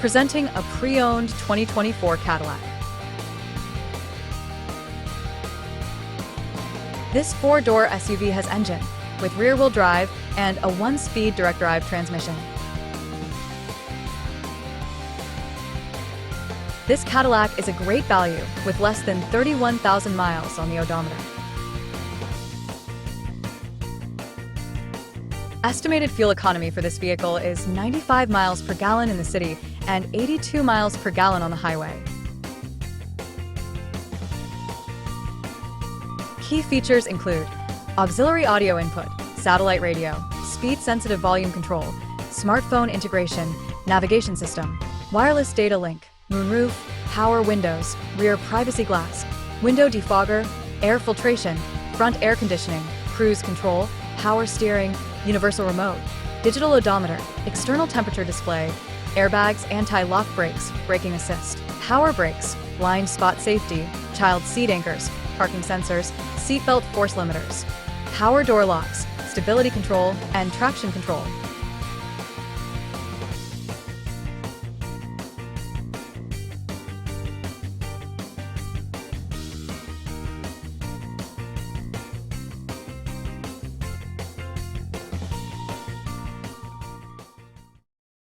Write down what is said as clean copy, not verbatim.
Presenting a pre-owned 2024 Cadillac. This four-door SUV has engine with rear-wheel drive and a 1-speed direct-drive transmission. This Cadillac is a great value with less than 31,000 miles on the odometer. Estimated fuel economy for this vehicle is 95 miles per gallon in the city and 82 miles per gallon on the highway. Key features include auxiliary audio input, satellite radio, speed-sensitive volume control, smartphone integration, navigation system, wireless data link, moonroof, power windows, rear privacy glass, window defogger, air filtration, front air conditioning, cruise control, power steering, universal remote, digital odometer, external temperature display, airbags, anti-lock brakes, braking assist, power brakes, blind spot safety, child seat anchors, parking sensors, seatbelt force limiters, power door locks, stability control, and traction control.